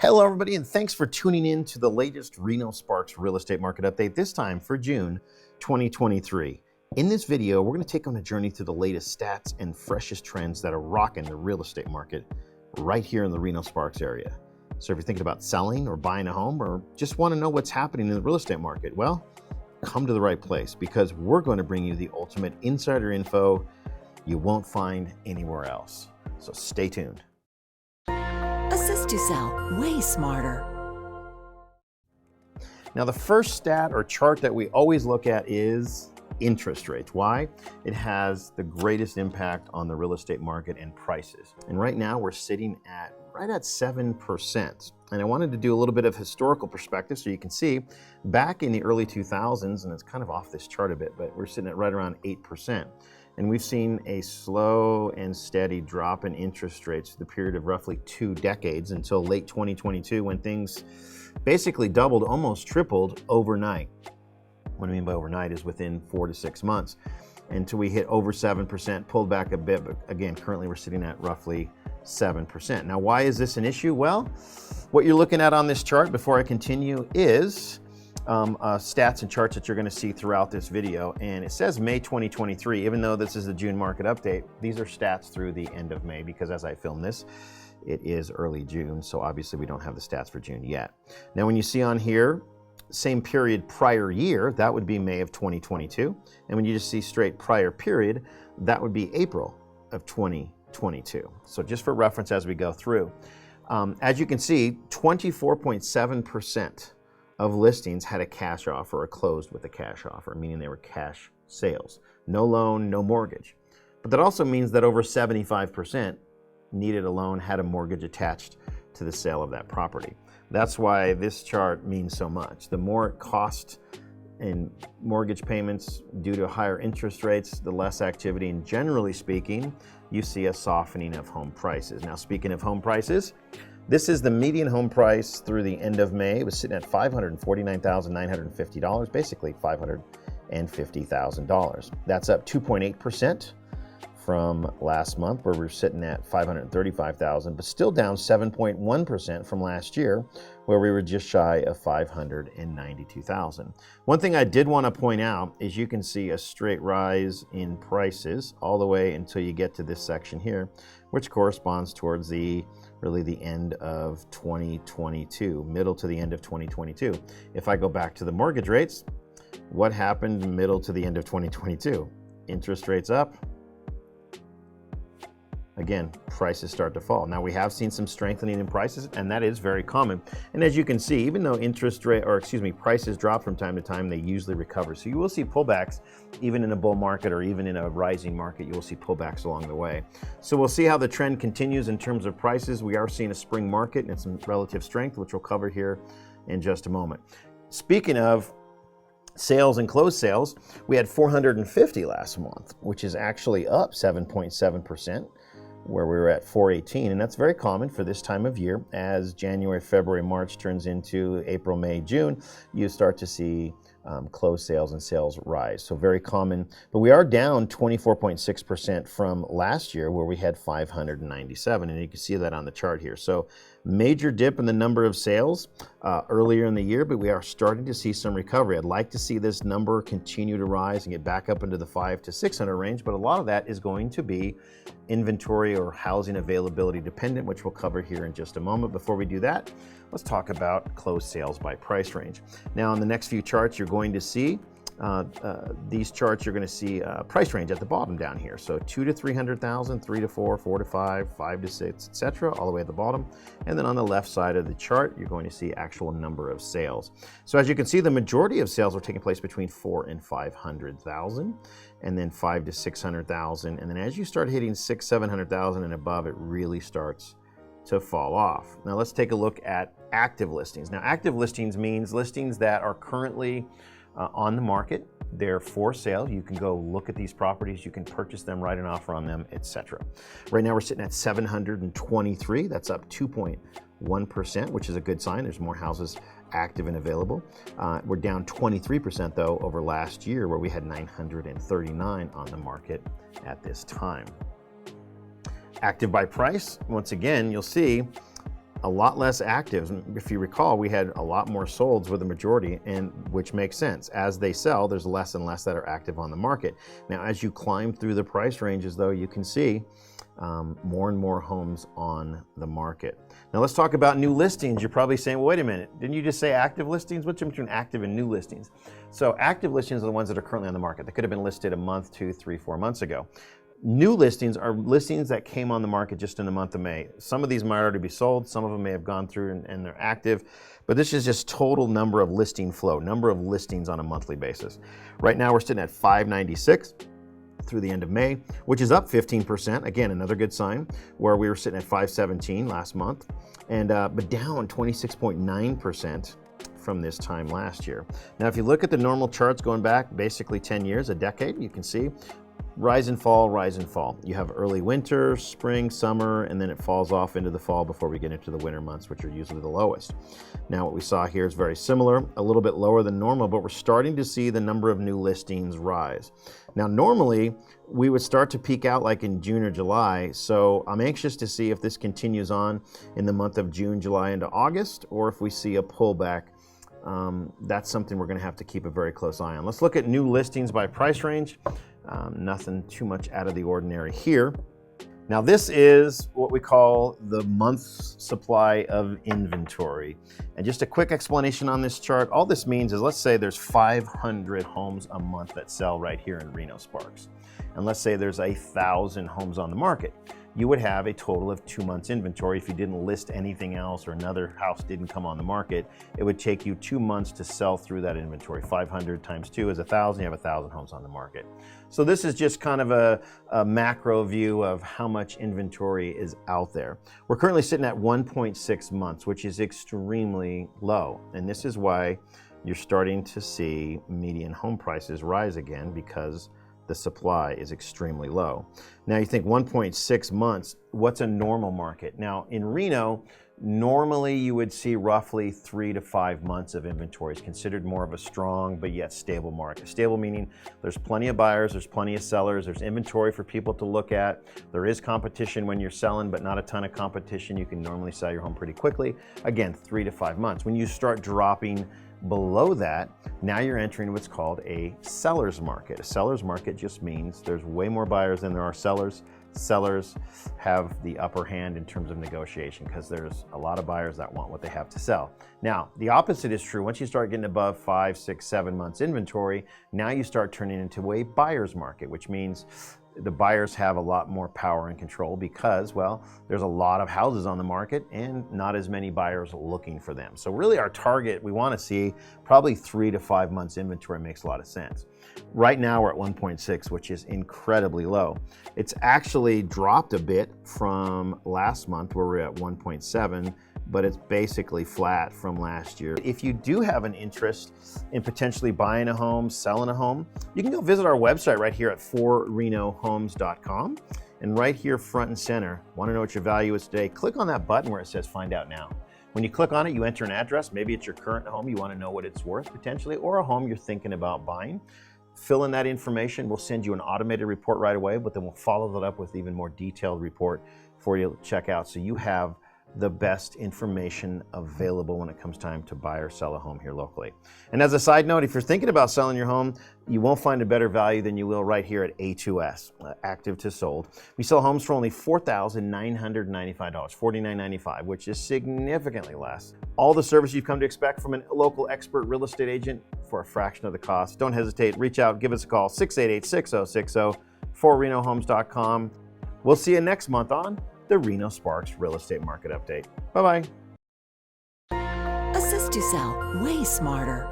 Hello, everybody, and thanks for tuning in to the latest Reno-Sparks real estate market update, this time for June 2023. In this video, we're going to take on a journey through the latest stats and freshest trends that are rocking the real estate market right here in the Reno-Sparks area. So if you're thinking about selling or buying a home or just want to know what's happening in the real estate market, well, come to the right place because we're going to bring you the ultimate insider info you won't find anywhere else. So stay tuned. Assist to sell way smarter. Now, the first stat or chart that we always look at is interest rates. Why? It has the greatest impact on the real estate market and prices. And right now we're sitting at right at 7%. And I wanted to do a little bit of historical perspective so you can see back in the early 2000s, and it's kind of off this chart a bit, but we're sitting at right around 8%. And we've seen a slow and steady drop in interest rates for the period of roughly 2 decades until late 2022 when things basically doubled, almost tripled overnight. What I mean by overnight is within 4 to 6 months until we hit over 7%, pulled back a bit, but again, currently we're sitting at roughly 7%. Now, why is this an issue? Well, what you're looking at on this chart before I continue is stats and charts that you're going to see throughout this video. And it says May 2023, even though this is the June market update, these are stats through the end of May because as I film this, it is early June. So obviously we don't have the stats for June yet. Now, when you see on here, same period prior year, that would be May of 2022. And when you just see straight prior period, that would be April of 2022. So just for reference as we go through, as you can see, 24.7% of listings had a cash offer or closed with a cash offer, meaning they were cash sales. No loan, no mortgage. But that also means that over 75% needed a loan, had a mortgage attached to the sale of that property. That's why this chart means so much. The more it costs in mortgage payments due to higher interest rates, the less activity, and generally speaking, you see a softening of home prices. Now, speaking of home prices, this is the median home price through the end of May. It was sitting at $549,950, basically $550,000. That's up 2.8% from last month, where we were sitting at $535,000, but still down 7.1% from last year, where we were just shy of $592,000. One thing I did want to point out is you can see a straight rise in prices all the way until you get to this section here, which corresponds towards the end of 2022, middle to the end of 2022. If I go back to the mortgage rates, what happened middle to the end of 2022? Interest rates up. Again, prices start to fall. Now, we have seen some strengthening in prices, and that is very common. And as you can see, even though prices drop from time to time, they usually recover. So you will see pullbacks, even in a bull market or even in a rising market, you will see pullbacks along the way. So we'll see how the trend continues in terms of prices. We are seeing a spring market and some relative strength, which we'll cover here in just a moment. Speaking of sales and closed sales, we had 450 last month, which is actually up 7.7%. where we were at 418, and that's very common for this time of year. As January, February, March turns into April, May, June, you start to see closed sales and sales rise. So very common, but we are down 24.6% from last year where we had 597, and you can see that on the chart here. So major dip in the number of sales earlier in the year, but we are starting to see some recovery. I'd like to see this number continue to rise and get back up into the 500 to 600 range, but a lot of that is going to be inventory or housing availability dependent, which we'll cover here in just a moment. Before we do that, let's talk about closed sales by price range. Now, in the next few charts, you're going to see these charts, you're going to see price range at the bottom down here. So 2 to 300,000, 3 to 4, 4 to 5, 5 to 6, etc., all the way at the bottom. And then on the left side of the chart, you're going to see actual number of sales. So as you can see, the majority of sales are taking place between 4 and 500,000, and then 5 to 600,000. And then as you start hitting 600, 700,000 and above, it really starts to fall off. Now let's take a look at active listings. Now, active listings means listings that are currently on the market. They're for sale. You can go look at these properties. You can purchase them, write an offer on them, etc. Right now we're sitting at 723. That's up 2.1%, which is a good sign. There's more houses active and available. We're down 23% though over last year where we had 939 on the market at this time. Active by price, once again, you'll see a lot less actives. If you recall, we had a lot more solds with the majority, and which makes sense. As they sell, there's less and less that are active on the market. Now, as you climb through the price ranges, though, you can see more and more homes on the market. Now let's talk about new listings. You're probably saying, well, wait a minute, didn't you just say active listings? What's the difference between active and new listings? So active listings are the ones that are currently on the market. They could have been listed a month, 2, 3, 4 months ago. New listings are listings that came on the market just in the month of May. Some of these might already be sold, some of them may have gone through and they're active, but this is just total number of listing flow, number of listings on a monthly basis. Right now we're sitting at 596 through the end of May, which is up 15%. Again, another good sign, where we were sitting at 517 last month, and but down 26.9% from this time last year. Now, if you look at the normal charts going back basically 10 years, a decade, you can see rise and fall, rise and fall. You have early winter, spring, summer, and then it falls off into the fall before we get into the winter months, which are usually the lowest. Now, what we saw here is very similar, a little bit lower than normal, but we're starting to see the number of new listings rise. Now, normally, we would start to peak out like in June or July, so I'm anxious to see if this continues on in the month of June, July into August, or if we see a pullback. That's something we're going to have to keep a very close eye on. Let's look at new listings by price range. Nothing too much out of the ordinary here. Now, this is what we call the month's supply of inventory. And just a quick explanation on this chart. All this means is, let's say there's 500 homes a month that sell right here in Reno-Sparks. And let's say there's 1,000 homes on the market. You would have a total of 2 months inventory. If you didn't list anything else or another house didn't come on the market, it would take you 2 months to sell through that inventory. 500 times 2 is 1,000. You have 1,000 homes on the market. So this is just kind of a macro view of how much inventory is out there. We're currently sitting at 1.6 months, which is extremely low. And this is why you're starting to see median home prices rise again, because the supply is extremely low. Now you think 1.6 months, what's a normal market? Now in Reno, normally you would see roughly 3 to 5 months of inventory. It's considered more of a strong but yet stable market. Stable meaning there's plenty of buyers, there's plenty of sellers, there's inventory for people to look at. There is competition when you're selling, but not a ton of competition. You can normally sell your home pretty quickly. Again, 3 to 5 months. When you start dropping below that, now you're entering what's called a seller's market. A seller's market just means there's way more buyers than there are sellers. Sellers have the upper hand in terms of negotiation because there's a lot of buyers that want what they have to sell. Now, the opposite is true. Once you start getting above 5, 6, 7 months inventory, now you start turning into a buyer's market, which means the buyers have a lot more power and control because, well, there's a lot of houses on the market and not as many buyers looking for them. So really our target, we want to see probably 3 to 5 months inventory. Makes a lot of sense. Right now we're at 1.6, which is incredibly low. It's actually dropped a bit from last month where we're at 1.7, but it's basically flat from last year. If you do have an interest in potentially buying a home, selling a home, you can go visit our website right here at forrenohomes.com. And right here front and center, want to know what your value is today? Click on that button where it says find out now. When you click on it, you enter an address. Maybe it's your current home. You want to know what it's worth potentially, or a home you're thinking about buying. Fill in that information. We'll send you an automated report right away, but then we'll follow that up with even more detailed report for you to check out so you have the best information available when it comes time to buy or sell a home here locally. And as a side note, if you're thinking about selling your home, you won't find a better value than you will right here at A2S, Active to Sold. We sell homes for only $4,995, $4,995, which is significantly less. All the service you've come to expect from a local expert real estate agent for a fraction of the cost. Don't hesitate, reach out, give us a call, 688-6060, forrenohomes.com. We'll see you next month on the Reno-Sparks Real Estate Market Update. Bye-bye. Assist to sell way smarter.